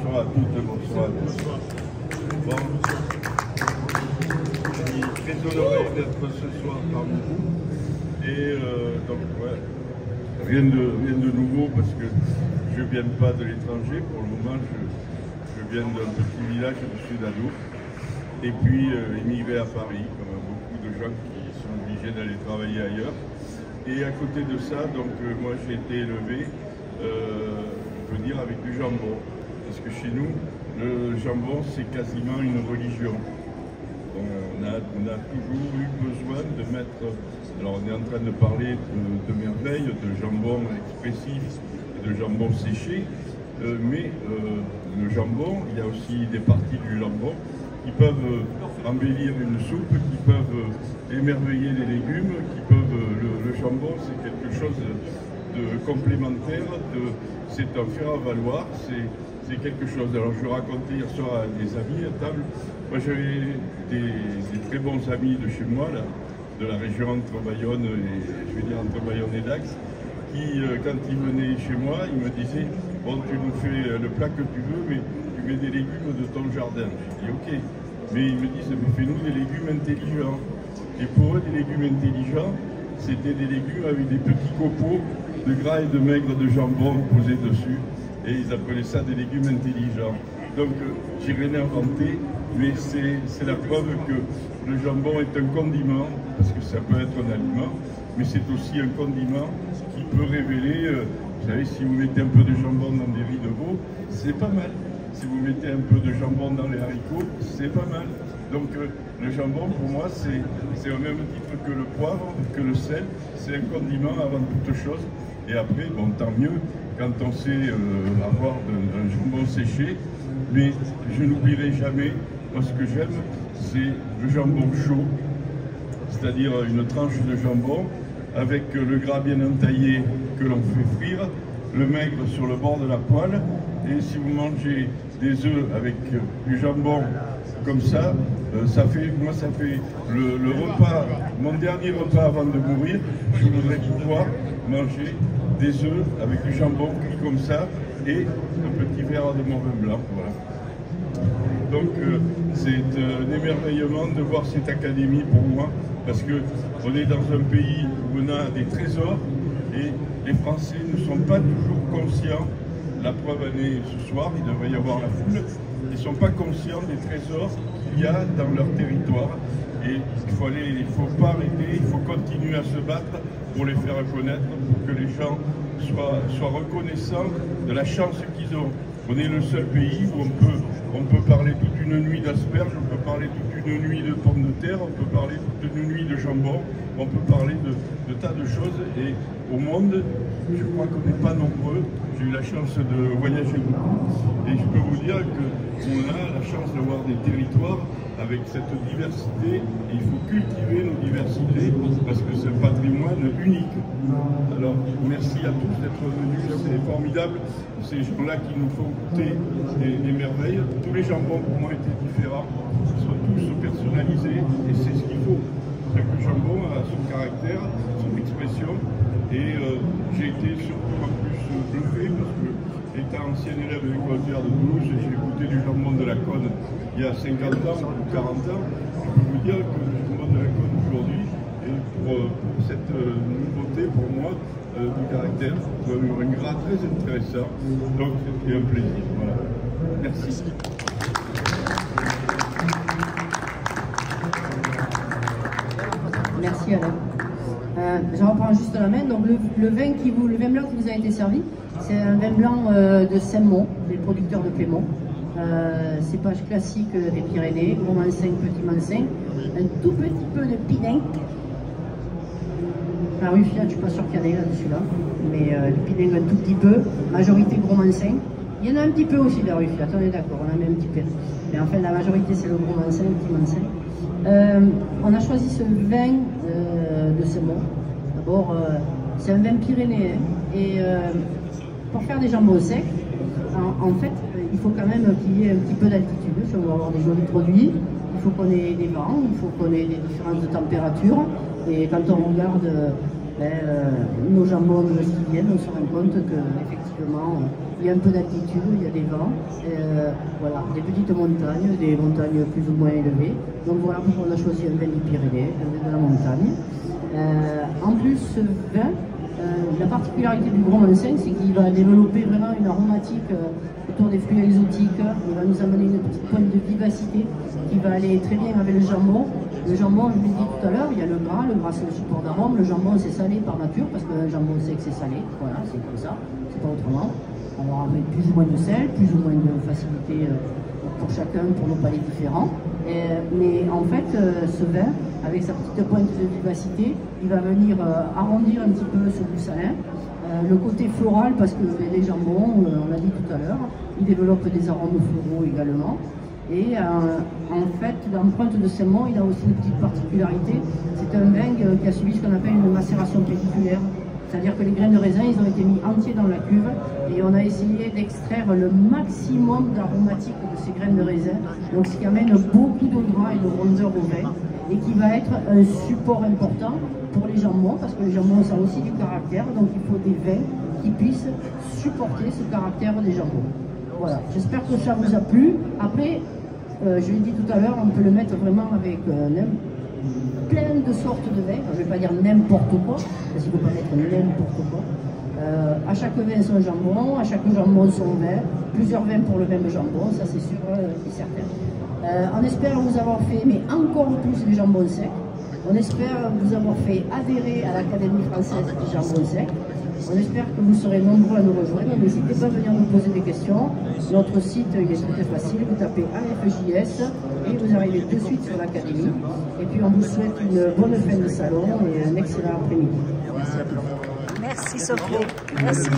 bonsoir à toutes, bonsoir à tous. Bon, je suis très honoré d'être ce soir parmi vous. Et donc, ouais, rien de nouveau parce que je ne viens pas de l'étranger. Pour le moment, je viens d'un petit village du sud d'Adour. Et puis, émigré à Paris, comme beaucoup de gens qui sont obligés d'aller travailler ailleurs. Et à côté de ça, donc, moi, j'ai été élevé, je veux dire, avec du jambon. Parce que chez nous, le jambon, c'est quasiment une religion. On a toujours eu besoin de mettre... Alors, on est en train de parler de merveilles, de jambon expressif, de jambon séché. Mais le jambon, il y a aussi des parties du jambon qui peuvent embellir une soupe, qui peuvent émerveiller les légumes, qui peuvent... Le jambon, c'est quelque chose de complémentaire, c'est un faire-valoir, c'est quelque chose. Alors je racontais hier soir à des amis à table, moi j'avais des très bons amis de chez moi, là, de la région entre Bayonne et, je vais dire, entre Bayonne et Dax, qui, quand ils venaient chez moi, ils me disaient, bon, tu nous fais le plat que tu veux, mais tu mets des légumes de ton jardin. Je dis, ok. Mais ils me disent, fais-nous des légumes intelligents. Et pour eux, des légumes intelligents, c'était des légumes avec des petits copeaux de gras et de maigre de jambon posés dessus. Et ils appelaient ça des légumes intelligents. Donc, j'ai rien inventé, mais c'est la preuve que le jambon est un condiment, parce que ça peut être un aliment, mais c'est aussi un condiment qui peut révéler, vous savez, si vous mettez un peu de jambon dans des riz de veau, c'est pas mal. Si vous mettez un peu de jambon dans les haricots, c'est pas mal. Donc le jambon, pour moi, c'est au même titre que le poivre, que le sel. C'est un condiment avant toute chose. Et après, bon, tant mieux quand on sait avoir un jambon séché. Mais je n'oublierai jamais, moi ce que j'aime, c'est le jambon chaud. C'est-à-dire une tranche de jambon avec le gras bien entaillé que l'on fait frire, le maigre sur le bord de la poêle. Et si vous mangez des œufs avec du jambon comme ça, ça fait le repas, mon dernier repas avant de mourir, je voudrais pouvoir manger des œufs avec du jambon cuit comme ça et un petit verre de mon vin blanc. Voilà. Donc c'est un émerveillement de voir cette académie pour moi, parce qu'on est dans un pays où on a des trésors et les Français ne sont pas toujours conscients. La preuve en est ce soir, il devrait y avoir la foule. Ils ne sont pas conscients des trésors qu'il y a dans leur territoire. Et il faut pas arrêter, il faut continuer à se battre pour les faire connaître, pour que les gens soient reconnaissants de la chance qu'ils ont. On est le seul pays où on peut parler toute une nuit d'asperges, on peut parler toute une nuit de pommes de terre, on peut parler toute une nuit de jambon, on peut parler de tas de choses. Et au monde, je crois qu'on n'est pas nombreux. J'ai eu la chance de voyager beaucoup et je peux vous dire qu'on a la chance d'avoir des territoires avec cette diversité. Et il faut cultiver nos diversités parce que c'est un patrimoine unique. Alors merci à tous d'être venus, c'est formidable. Ces gens-là qui nous font goûter des merveilles. Tous les jambons pour moi étaient différents, ils sont tous personnalisés et c'est ce qu'il faut. Chaque jambon a son caractère, son expression. Et j'ai été surtout en plus bluffé parce que, étant ancien élève de l'école de Toulouse, j'ai goûté du jambon de la Cône il y a 50 ans ou 40 ans. Je peux vous dire que le jambon de la Cône aujourd'hui, et pour cette nouveauté pour moi, du caractère, un gras très intéressant. Donc c'était un plaisir. Voilà. Merci. Merci Alain. Je reprends juste la main. Donc le vin blanc qui vous a été servi, c'est un vin blanc de Saint-Mont, des producteurs de Clément. Cépage classique des Pyrénées, gros Mansin, petit Mansin, un tout petit peu de Pinenc. La Ruffia, je ne suis pas sûr qu'il y en ait là-dessus là, mais le Pinenc un tout petit peu, majorité gros Mansin. Il y en a un petit peu aussi de la Ruffia, on est d'accord, on en met un petit peu. Mais enfin la majorité c'est le gros Mansin, le petit Mansin. On a choisi ce vin de Saint-Mont. D'abord, c'est un vin pyrénéen et pour faire des jambons secs, en fait, il faut quand même qu'il y ait un petit peu d'altitude si on veut avoir des jolis produits. Il faut qu'on ait des vents, il faut qu'on ait des différences de température. Et quand on regarde nos jambons de ce qui viennent, on se rend compte que effectivement effectivement, il y a un peu d'altitude, il y a des vents, voilà, des petites montagnes, des montagnes plus ou moins élevées. Donc voilà pourquoi on a choisi un vin des Pyrénées, un vin de la montagne. En plus, ce vin, la particularité du Gros Mansin, c'est qu'il va développer vraiment une aromatique autour des fruits exotiques. Il va nous amener une petite pointe de vivacité qui va aller très bien avec le jambon. Le jambon, je l'ai dit tout à l'heure, il y a le gras c'est le support d'arôme. Le jambon, c'est salé par nature, parce que le jambon sait que c'est salé. Voilà, c'est comme ça, c'est pas autrement. Alors avec plus ou moins de sel, plus ou moins de facilité pour chacun, pour nos palais différents. Mais en fait, ce vin, avec sa petite pointe de vivacité, il va venir arrondir un petit peu ce goût salin. Le côté floral, parce que les jambons, on l'a dit tout à l'heure, il développe des arômes floraux également. Et en fait, l'empreinte de Saint-Mont, il a aussi une petite particularité. C'est un vin qui a subi ce qu'on appelle une macération pelliculaire. C'est-à-dire que les graines de raisin, ils ont été mis entiers dans la cuve et on a essayé d'extraire le maximum d'aromatique de ces graines de raisin. Donc ce qui amène beaucoup de gras et de rondeur au vin et qui va être un support important pour les jambons, parce que les jambons, ça a aussi du caractère, donc il faut des vins qui puissent supporter ce caractère des jambons. Voilà, j'espère que ça vous a plu. Après, je l'ai dit tout à l'heure, on peut le mettre vraiment avec plein de sortes de vins. Je ne vais pas dire n'importe quoi, parce qu'il ne faut pas mettre n'importe quoi. À chaque vin son jambon, à chaque jambon son vin, plusieurs vins pour le même jambon, ça c'est sûr et certain. On espère vous avoir fait, mais encore plus, les jambons secs. On espère vous avoir fait adhérer à l'Académie française du jambon sec. On espère que vous serez nombreux à nous rejoindre. N'hésitez pas à venir nous poser des questions. Notre site, il est très facile. Vous tapez AFJS et vous arrivez tout de suite sur l'Académie. Et puis on vous souhaite une bonne fin de salon et un excellent après-midi. Merci à tous. Merci Sophie. Merci.